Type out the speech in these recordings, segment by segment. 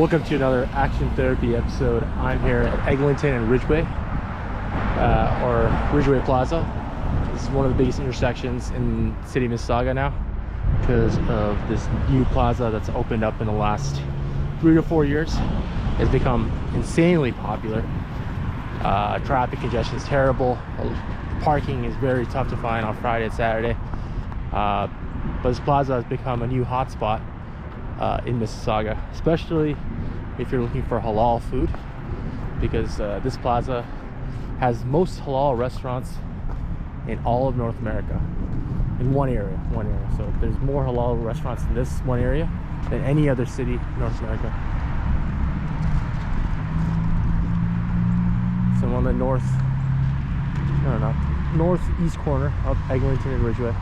Welcome to another Action Therapy episode. I'm here at Eglinton and Ridgeway, or Ridgeway Plaza. This is one of the biggest intersections in the city of Mississauga now because of this new plaza that's opened up in the last 3 to 4 years. It's become insanely popular. Traffic congestion is terrible. Parking is very tough to find on Friday and Saturday. But this plaza has become a new hotspot in Mississauga, especially if you're looking for halal food, because this plaza has most halal restaurants in all of North America in one area. So there's more halal restaurants in this one area than any other city in North America. So I'm on the northeast corner of Eglinton and Ridgeway.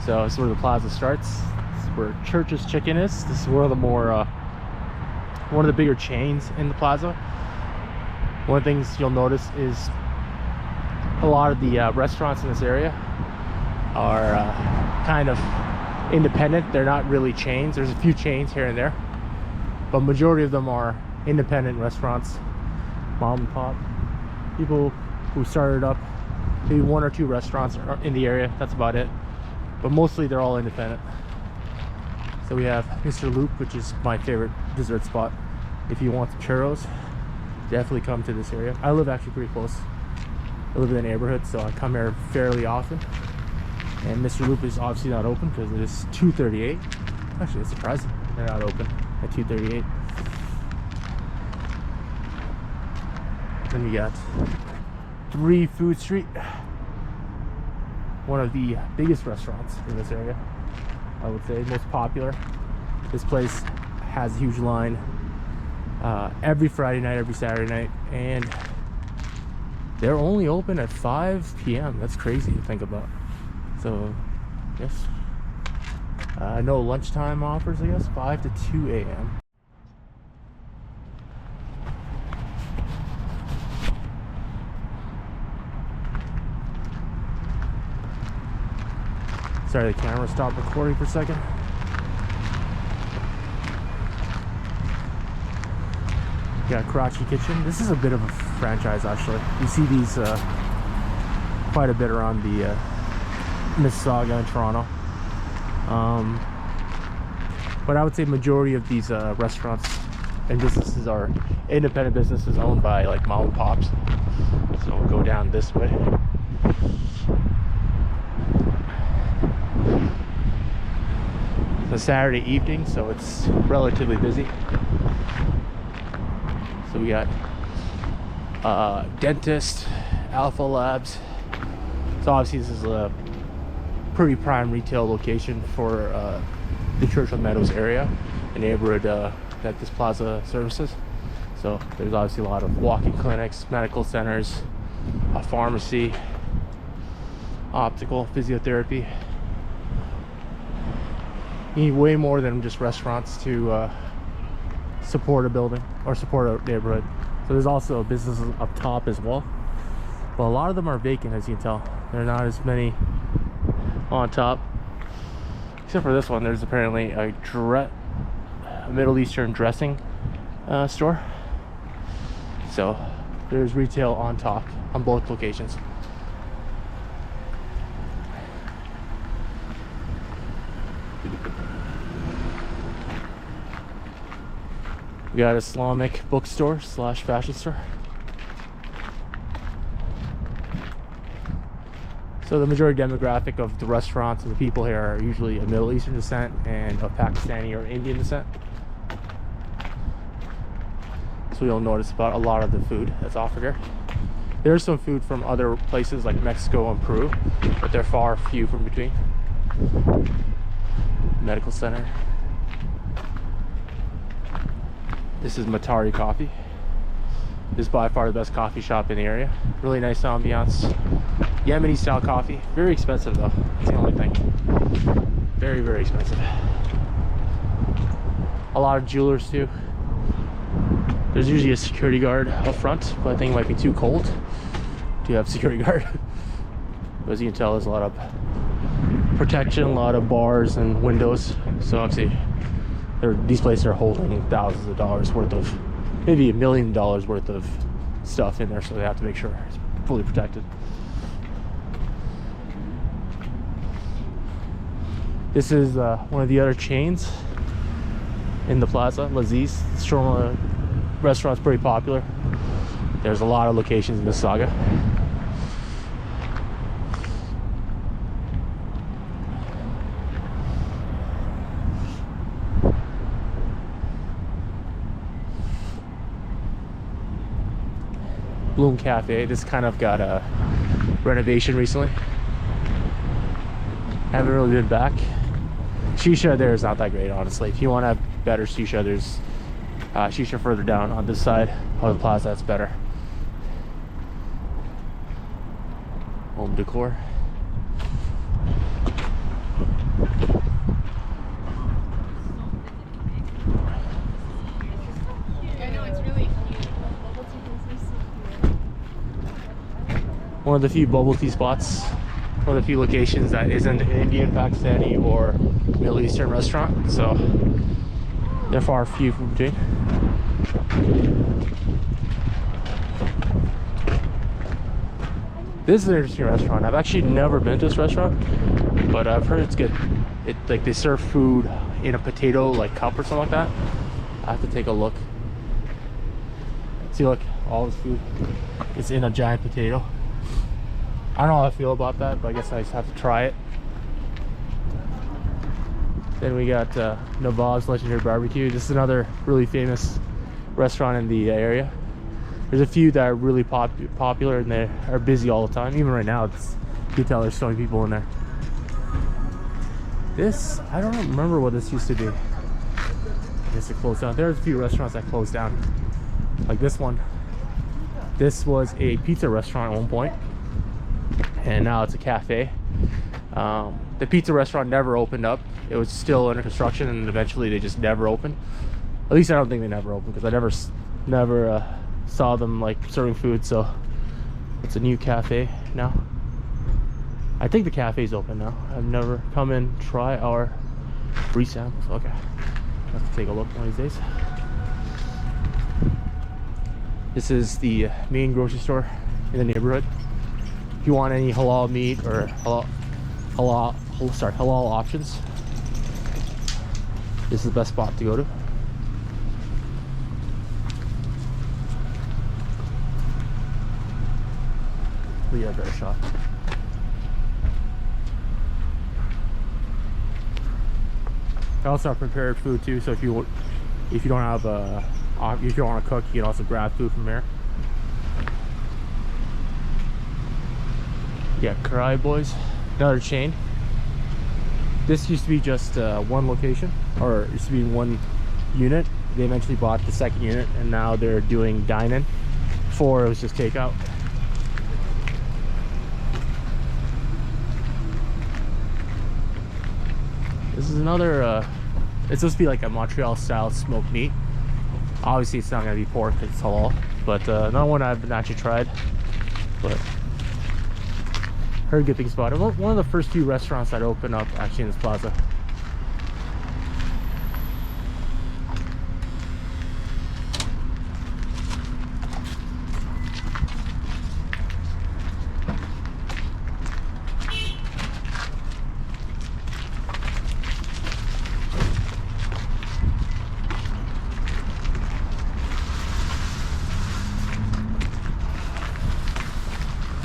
So this is where the plaza starts. This is where Church's Chicken is. This is one of the bigger chains in the plaza. One of the things you'll notice is a lot of the restaurants in this area are kind of independent. They're not really chains. There's a few chains here and there, but majority of them are independent restaurants, mom and pop, people who started up, maybe 1 or 2 restaurants in the area. That's about it, but mostly they're all independent. So we have Mr. Loop, which is my favorite dessert spot. If you want some churros, definitely come to this area. I live actually pretty close. I live in the neighborhood, so I come here fairly often. And Mr. Loop is obviously not open because it is 2:38. Actually, it's surprising they're not open at 2:38. Then we got 3 Food Street, one of the biggest restaurants in this area, I would say, most popular. This place has a huge line every Friday night, every Saturday night, and they're only open at 5 p.m. That's crazy to think about. So, yes, no lunchtime offers, I guess, 5 to 2 a.m. Sorry, the camera stopped recording for a second. Yeah, Karachi Kitchen. This is a bit of a franchise, actually. You see these quite a bit around the Mississauga and Toronto. But I would say majority of these restaurants and businesses are independent businesses owned by like mom and pops. So we'll go down this way. It's a Saturday evening, so it's relatively busy. So we got Dentist, Alpha Labs. So obviously this is a pretty prime retail location for the Churchill Meadows area, the neighborhood that this plaza services. So there's obviously a lot of walk-in clinics, medical centers, a pharmacy, optical, physiotherapy. You need way more than just restaurants to support a building or support a neighborhood. So there's also businesses up top as well, but a lot of them are vacant, as you can tell. There are not as many on top, except for this one. There's apparently a Middle Eastern dressing store. So there's retail on top on both locations. We got Islamic bookstore / fashion store. So the majority demographic of the restaurants and the people here are usually of Middle Eastern descent and of Pakistani or Indian descent. So you'll notice about a lot of the food that's offered here. There's some food from other places like Mexico and Peru, but they're far few from between. Medical center. This is Matari Coffee. This is by far the best coffee shop in the area. Really nice ambiance. Yemeni style coffee. Very expensive though. That's the only thing. Very, very expensive. A lot of jewelers too. There's usually a security guard up front, but I think it might be too cold to have security guard. But as you can tell, there's a lot of protection, a lot of bars and windows. So obviously these places are holding thousands of dollars worth of, maybe $1 million worth of stuff in there, so they have to make sure it's fully protected. This is one of the other chains in the plaza, Laziz. Shawarma restaurant's pretty popular. There's a lot of locations in Mississauga. Bloom Cafe. This kind of got a renovation recently. Haven't really been back. Shisha there is not that great, honestly. If you want to have better shisha, there's shisha further down on this side of the plaza. That's better. Home decor. One of the few bubble tea spots, one of the few locations that isn't an Indian, Pakistani, or Middle Eastern restaurant, so they're far few from between. This is an interesting restaurant. I've actually never been to this restaurant, but I've heard it's good. Like they serve food in a potato like cup or something like that. I have to take a look. See, look, all this food is in a giant potato. I don't know how I feel about that, but I guess I just have to try it. Then we got Nawab's Legendary Barbecue. This is another really famous restaurant in the area. There's a few that are really popular and they are busy all the time. Even right now, you can tell there's so many people in there. This, I don't remember what this used to be. I guess it closed down. There's a few restaurants that closed down. Like this one. This was a pizza restaurant at one point, and now it's a cafe. The pizza restaurant never opened up. It was still under construction, and eventually they just never opened. At least I don't think they never opened, because I never saw them like serving food. So it's a new cafe now. I think the cafe's open now. I've never come in, try our free samples. Okay, I'll have to take a look one of these days. This is the main grocery store in the neighborhood. If you want any halal meat or halal options, this is the best spot to go to. We have a better shot. I also have prepared food too, so if you don't have if you want to cook, you can also grab food from here. Yeah, Karai Boys, another chain. This used to be just one location, or it used to be one unit. They eventually bought the second unit, and now they're doing dine-in. Before it was just takeout. This is another, it's supposed to be like a Montreal style smoked meat. Obviously it's not going to be pork, it's halal, but another one I haven't actually tried, but heard good things about it. One of the first few restaurants that opened up actually in this plaza.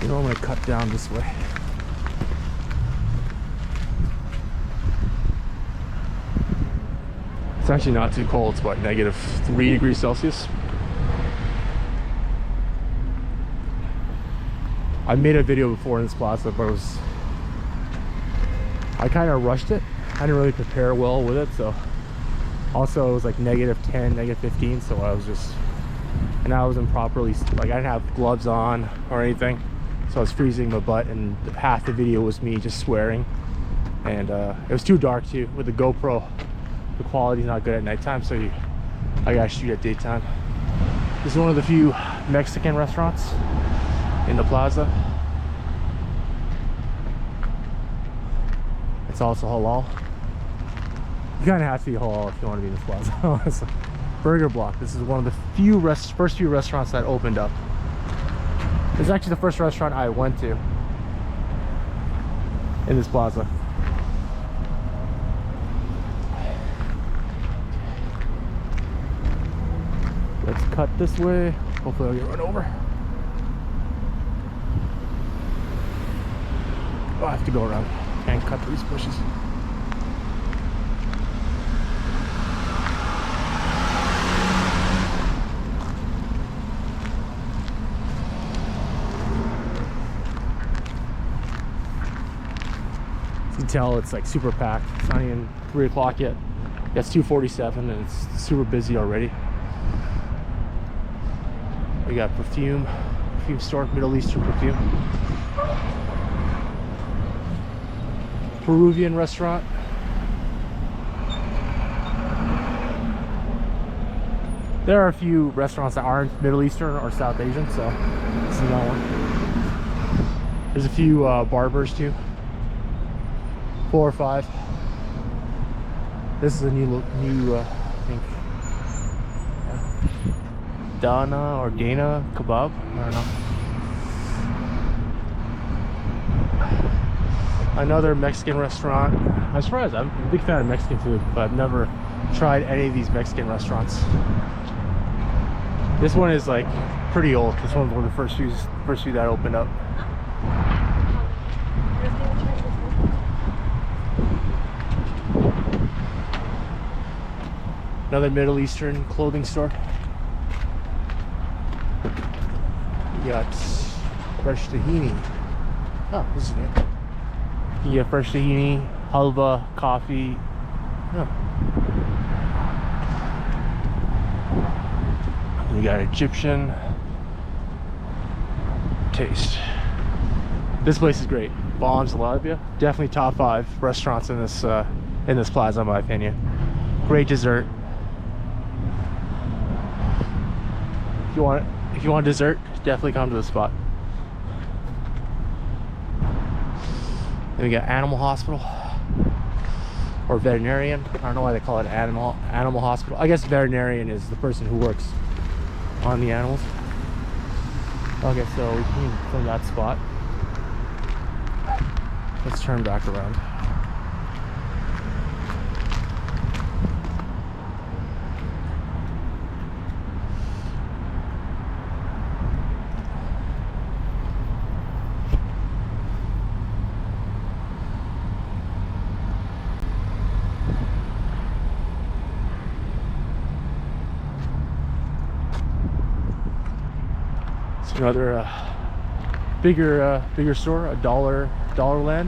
You know, I'm going to cut down this way. It's actually not too cold. It's about -3 degrees Celsius. I made a video before in this plaza, but I kind of rushed it. I didn't really prepare well with it, so also it was like -10, -15, so I was improperly, like I didn't have gloves on or anything, so I was freezing my butt, and half the video was me just swearing, and it was too dark too. With the GoPro, the quality's not good at nighttime, so I gotta shoot at daytime. This is one of the few Mexican restaurants in the plaza. It's also halal. You kind of have to be halal if you want to be in this plaza, honestly. Burger Block. This is one of the few first few restaurants that opened up. It's actually the first restaurant I went to in this plaza. Let's cut this way. Hopefully I'll get run over. Oh, I have to go around. Can't cut these bushes. You can tell it's like super packed. It's not even 3 o'clock yet. Yeah, it's 2:47 and it's super busy already. We got perfume store, Middle Eastern perfume. Peruvian restaurant. There are a few restaurants that aren't Middle Eastern or South Asian, so this is that one. There's a few barbers too. 4 or 5. This is a new I think Dana or Dana kebab. I don't know. Another Mexican restaurant. I'm surprised. I'm a big fan of Mexican food, but I've never tried any of these Mexican restaurants. This one is like pretty old. This one's one of the first few that opened up. Another Middle Eastern clothing store. You got fresh tahini. Oh, this is new. You get fresh tahini, halva, coffee. Oh. You got Egyptian taste. This place is great. Bombs Labia. Definitely top 5 restaurants in this plaza, in my opinion. Great dessert. If you want dessert, definitely come to the spot. Then we got animal hospital or veterinarian. I don't know why they call it animal hospital. I guess veterinarian is the person who works on the animals. Okay, so we came from that spot. Let's turn back around. Another bigger store, a dollar land,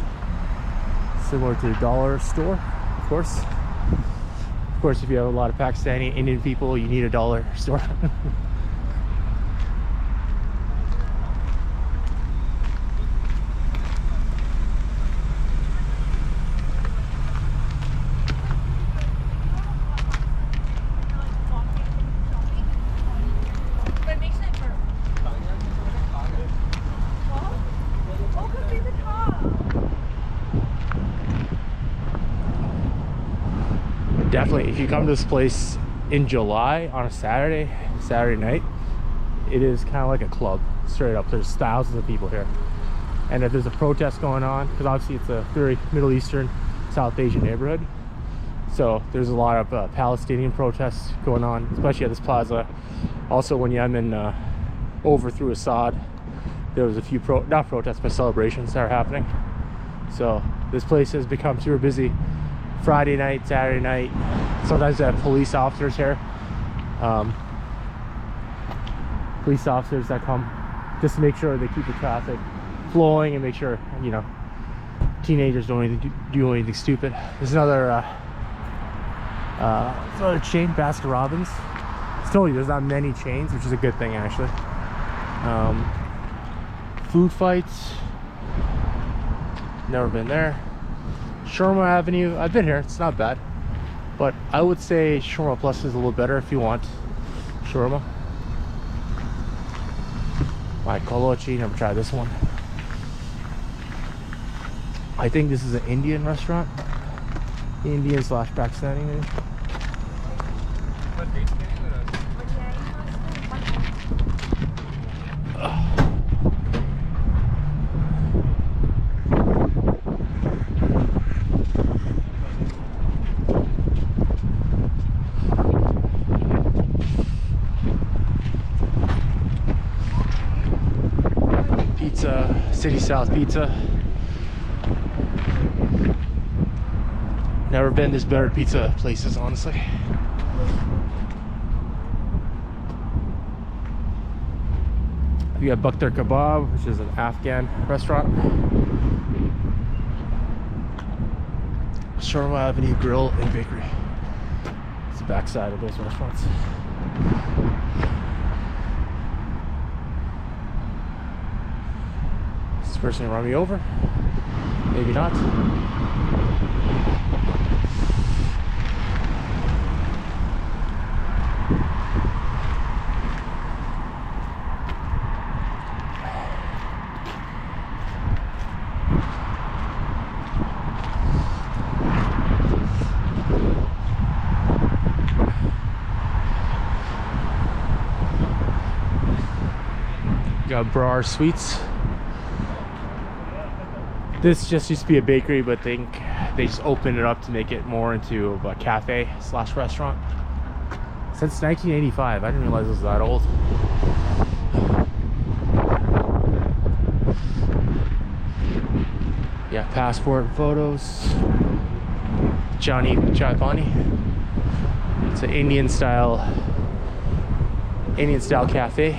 similar to the dollar store, of course. Of course, if you have a lot of Pakistani, Indian people, you need a dollar store. Definitely, if you come to this place in July on a Saturday night, it is kind of like a club, straight up. There's thousands of people here, and if there's a protest going on, because obviously it's a very Middle Eastern, South Asian neighborhood, so there's a lot of Palestinian protests going on, especially at this plaza. Also, when Yemen overthrew Assad, there was a few not protests but celebrations that are happening. So this place has become super busy. Friday night, Saturday night. Sometimes they have police officers here. Police officers that come just to make sure they keep the traffic flowing and make sure, you know, teenagers don't do anything stupid. There's another chain, Baskin Robbins. I told you there's not many chains, which is a good thing actually. Food fights. Never been there. Shawarma Avenue, I've been here, it's not bad, but I would say Shawarma Plus is a little better if you want shawarma. My Kolochi, never tried this one. I think this is an Indian restaurant. Indian slash Pakistani maybe. Pizza, City South Pizza. Never been this better pizza places, honestly. We got Bakhtar Kebab, which is an Afghan restaurant. Sharma Avenue Grill and Bakery. It's the backside of those restaurants. Is this person gonna run me over? Maybe not. Got Brar Sweets. This just used to be a bakery, but I think they just opened it up to make it more into a cafe slash restaurant. Since 1985, I didn't realize it was that old. Yeah, passport photos. Johnny Chai Pani. It's an Indian style cafe.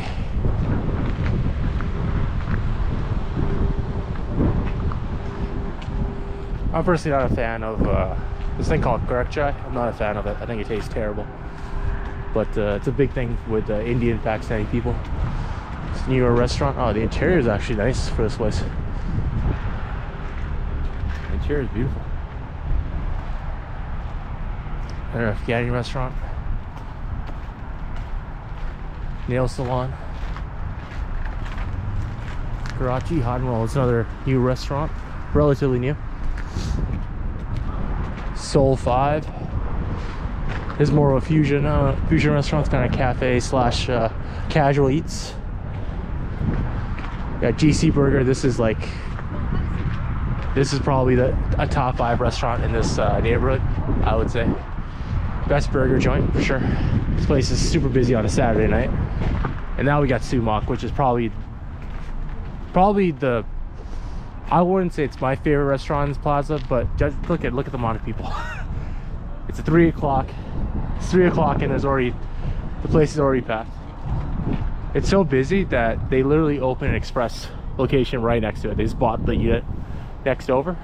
I'm personally not a fan of this thing called Karak Chai. I'm not a fan of it. I think it tastes terrible. But it's a big thing with Indian Pakistani people. It's a newer restaurant. Oh, the interior is actually nice for this place. The interior is beautiful. Another Afghani restaurant. Nail salon. Karachi Hot and Roll. It's another new restaurant. Relatively new. Soul 5 is more of a fusion restaurant. It's kind of cafe slash casual eats. Got GC Burger. This is probably a top 5 restaurant in this neighborhood, I would say. Best burger joint for sure. This place is super busy on a Saturday night. And now we got Sumac, which is probably the, I wouldn't say it's my favorite restaurant in this plaza, but just look at the amount of people. It's 3 o'clock. It's 3 o'clock and the place is already packed. It's so busy that they literally open an express location right next to it. They just bought the unit next over,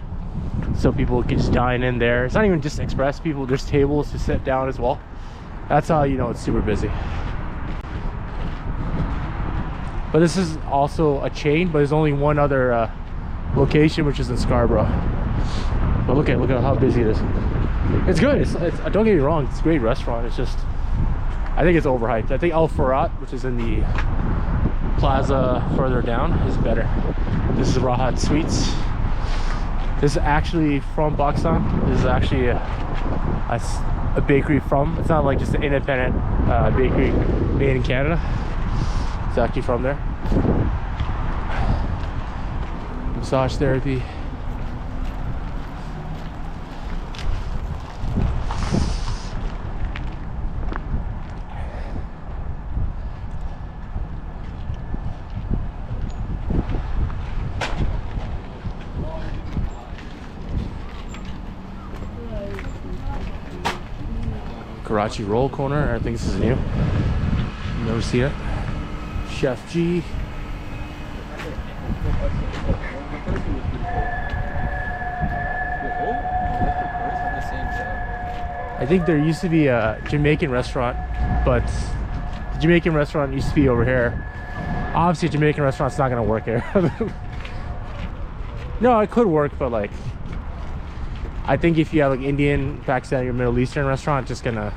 so people can just dine in there. It's not even just express people. There's tables to sit down as well. That's how you know it's super busy. But this is also a chain, but there's only one other location, which is in Scarborough. But look at how busy it is. It's good. It's don't get me wrong, it's a great restaurant. It's just, I think it's overhyped. I think Al Farhat, which is in the plaza further down, is better. This is Rahat Sweets. This is actually from Pakistan. This is actually a bakery from, it's not like just an independent bakery made in Canada. It's actually from there. Massage therapy. Karachi Roll Corner. I think this is new. Never seen it. Chef G. I think there used to be a Jamaican restaurant, but the Jamaican restaurant used to be over here. Obviously, a Jamaican restaurant's not gonna work here. No, it could work, but like, I think if you have like Indian, Pakistani, or Middle Eastern restaurant, it's just gonna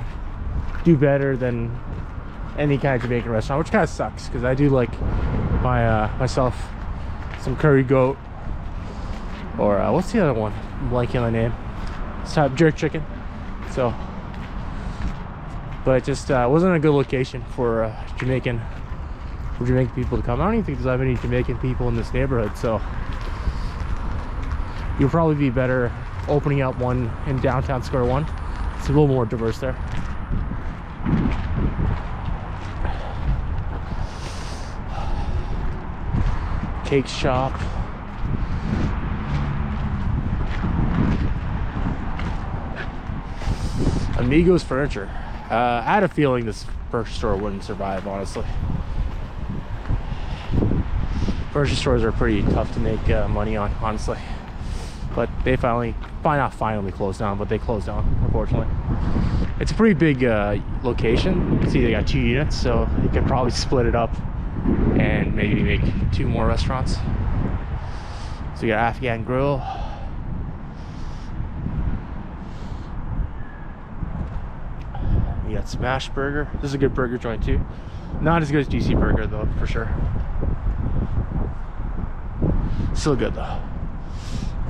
do better than any kind of Jamaican restaurant, which kind of sucks because I do like my myself some curry goat, or what's the other one? I'm blanking on the name. this type of jerk chicken. So, but it just wasn't a good location for Jamaican people to come. I don't even think there's that many Jamaican people in this neighborhood, so you'll probably be better opening up one in downtown Square One. It's a little more diverse there. Cake shop. Amigos Furniture. I had a feeling this furniture store wouldn't survive, honestly. Furniture stores are pretty tough to make money on, honestly. But they not finally closed down, but they closed down, unfortunately. It's a pretty big location. You can see they got 2 units, so you could probably split it up and maybe make 2 more restaurants. So you got Afghan Grill. You got Smash Burger. This is a good burger joint too. Not as good as GC Burger though, for sure. Still good though.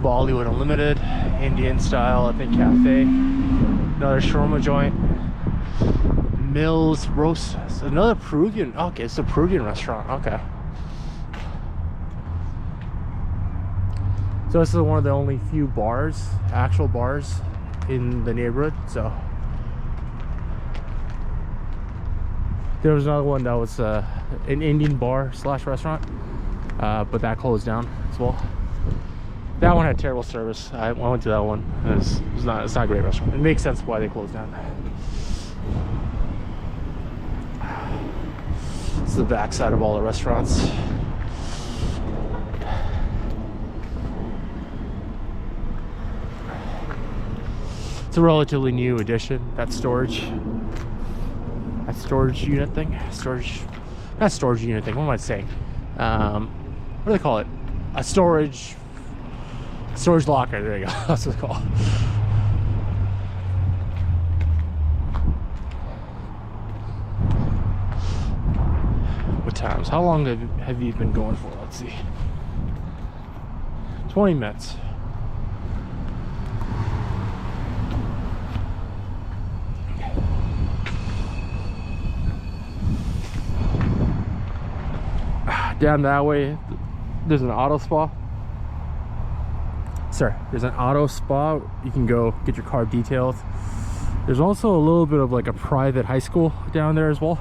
Bollywood Unlimited, Indian style, I think, cafe. Another shawarma joint. Mills Roast. Another Peruvian. Okay, it's a Peruvian restaurant. Okay. So this is one of the only few bars, actual bars, in the neighborhood. So there was another one that was an Indian bar slash restaurant, but that closed down as well. That one had terrible service. I went to that one. It's not a great restaurant. It makes sense why they closed down. This is the backside of all the restaurants. It's a relatively new addition. That storage unit thing. Not storage unit thing. What am I saying? What do they call it? A storage locker. There you go. That's what it's called. What times? How long have you been going for? Let's see. 20 minutes. Down that way, there's an auto spa. There's an auto spa. You can go get your car detailed. There's also a little bit of like a private high school down there as well.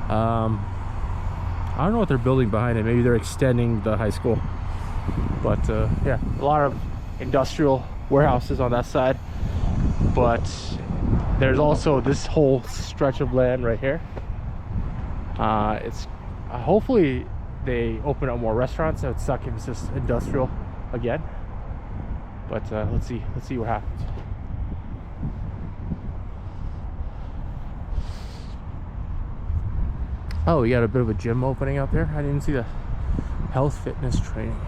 I don't know what they're building behind it. Maybe they're extending the high school. But yeah, a lot of industrial warehouses on that side. But there's also this whole stretch of land right here. It's hopefully they open up more restaurants, so it's stuck in just industrial again. But let's see what happens. Oh, we got a bit of a gym opening out there. I didn't see the health fitness training.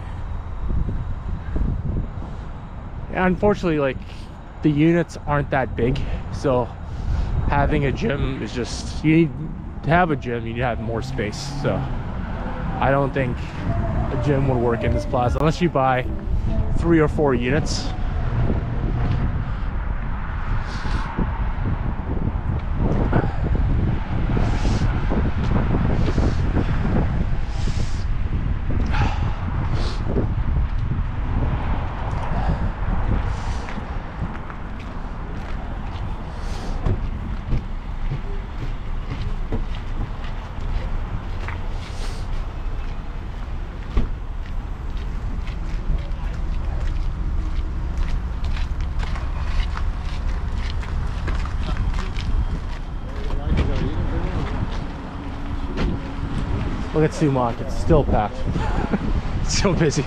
Yeah, unfortunately, like, the units aren't that big, so having a gym is just, you need to have a gym, you need to have more space. So I don't think a gym would work in this plaza unless you buy 3 or 4 units. Look at Sumac, it's still packed. It's so busy.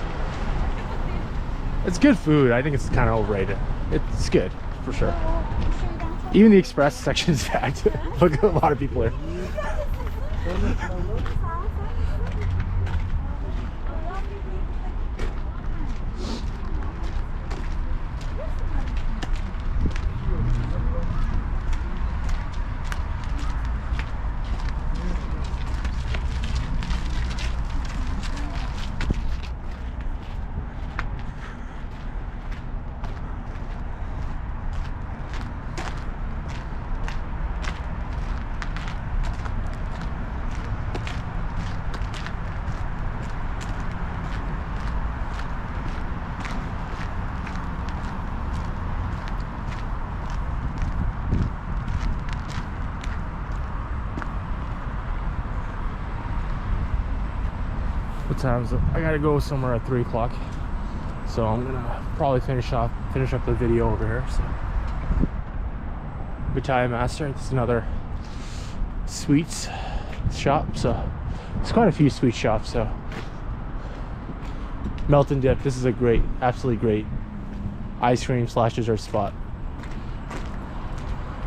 It's good food. I think it's kind of overrated. It's good, for sure. Even the express section is packed. Look at a lot of people here. times. I gotta go somewhere at 3 o'clock, so I'm gonna probably finish up the video over here. So, Italian Master. This is another sweets shop. So there's quite a few sweet shops. So Melt and Dip. This is a great, absolutely great ice cream / dessert spot.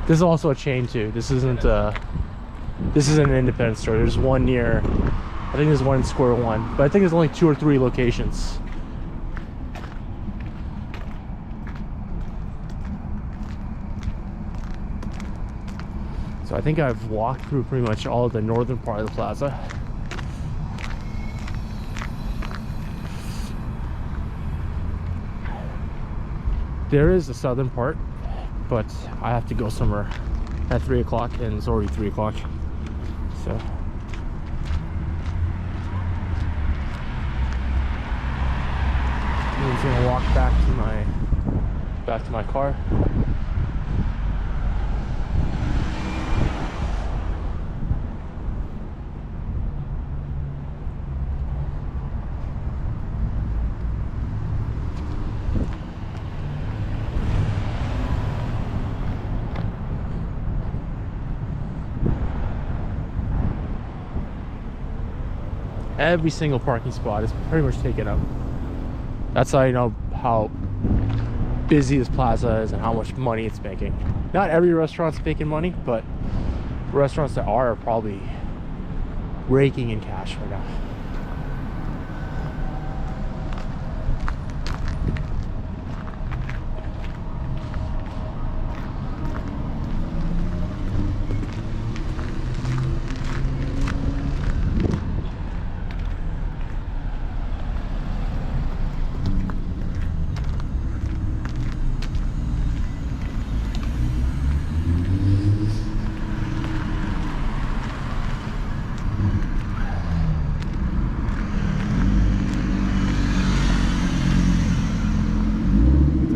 This is also a chain too. This isn't an independent store. There's one near, I think there's one in Square One, but I think there's only 2 or 3 locations. So I think I've walked through pretty much all of the northern part of the plaza. There is the southern part, but I have to go somewhere at 3 o'clock, and it's already 3 o'clock. So I'm just gonna walk back to my car. Every single parking spot is pretty much taken up. That's how you know how busy this plaza is and how much money it's making. Not every restaurant's making money, but restaurants that are probably raking in cash right now.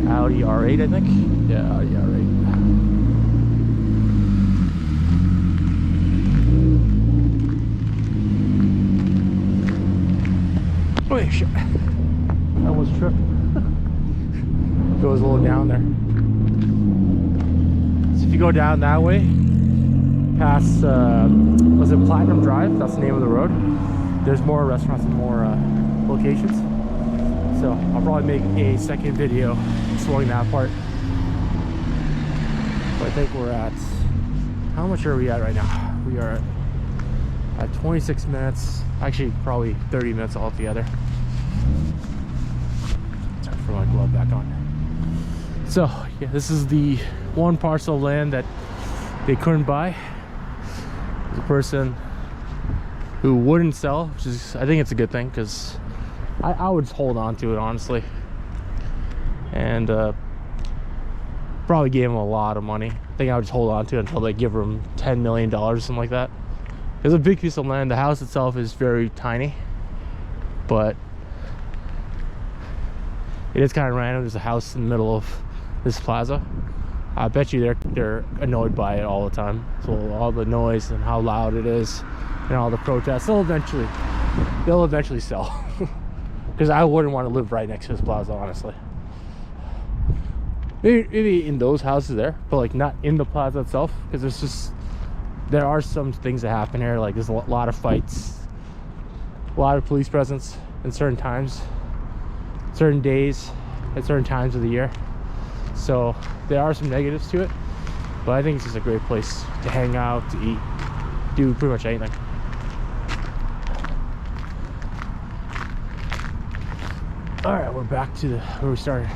Audi R8, I think. Yeah, Audi R8. Oh shit! I almost tripped. Goes a little down there. So if you go down that way, past was it Platinum Drive? That's the name of the road. There's more restaurants and more locations. So I'll probably make a second video exploring that part. But I think we're at, how much are we at right now? We are at 26 minutes, actually probably 30 minutes altogether. Sorry for my glove back on. So yeah, this is the one parcel of land that they couldn't buy. There's a person who wouldn't sell, which is, I think it's a good thing, because I would hold on to it, honestly. And probably gave him a lot of money. I think I would just hold on to it until they give him $10 million or something like that. It's a big piece of land. The house itself is very tiny, but it is kind of random. There's a house in the middle of this plaza. I bet you they're annoyed by it all the time. So all the noise and how loud it is and all the protests, they'll eventually sell. Because I wouldn't want to live right next to this plaza, honestly. Maybe in those houses there, but like not in the plaza itself, because there are some things that happen here. Like there's a lot of fights, a lot of police presence in certain times, certain days, at certain times of the year. So there are some negatives to it, but I think it's just a great place to hang out, to eat, do pretty much anything. All right, we're back to where we started.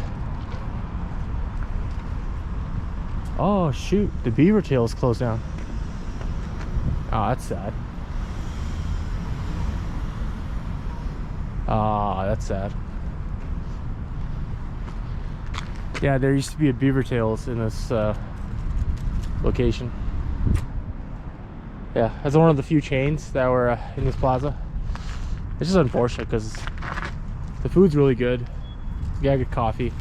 Oh shoot, the beaver tail is closed down. Oh, that's sad. Ah, that's sad. Yeah, there used to be a beaver tails in this location. Yeah, that's one of the few chains that were in this plaza. It's just unfortunate because the food's really good. You got good coffee.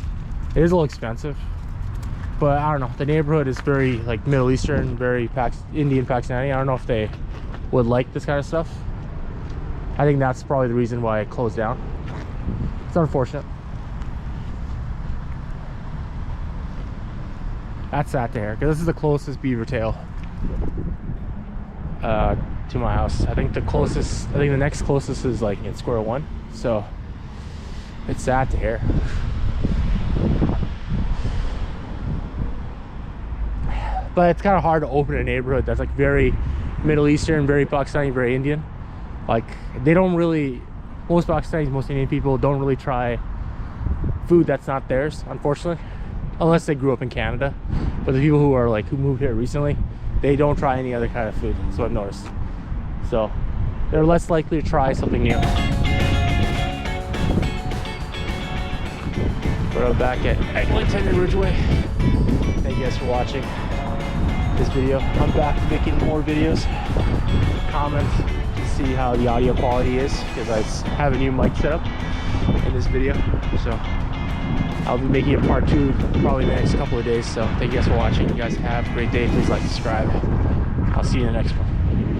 It is a little expensive, but I don't know. The neighborhood is very like Middle Eastern, very Indian, Pakistani. I don't know if they would like this kind of stuff. I think that's probably the reason why it closed down. It's unfortunate. That's sad to hear, because this is the closest beaver tail to my house. I think the next closest is like in Square One. So it's sad to hear. But it's kind of hard to open a neighborhood that's like very Middle Eastern, very Pakistani, very Indian. Like they don't really, most Pakistanis, most Indian people don't really try food that's not theirs, unfortunately, unless they grew up in Canada. But the people who are like, who moved here recently, they don't try any other kind of food. That's what I've noticed. So they're less likely to try something new. But I'm back at Eglinton and Ridgeway. Thank you guys for watching this video. I'm back making more videos. Comment to see how the audio quality is, because I have a new mic set up in this video. So I'll be making a part 2 probably in the next couple of days. So thank you guys for watching. You guys have a great day. Please like, subscribe. I'll see you in the next one.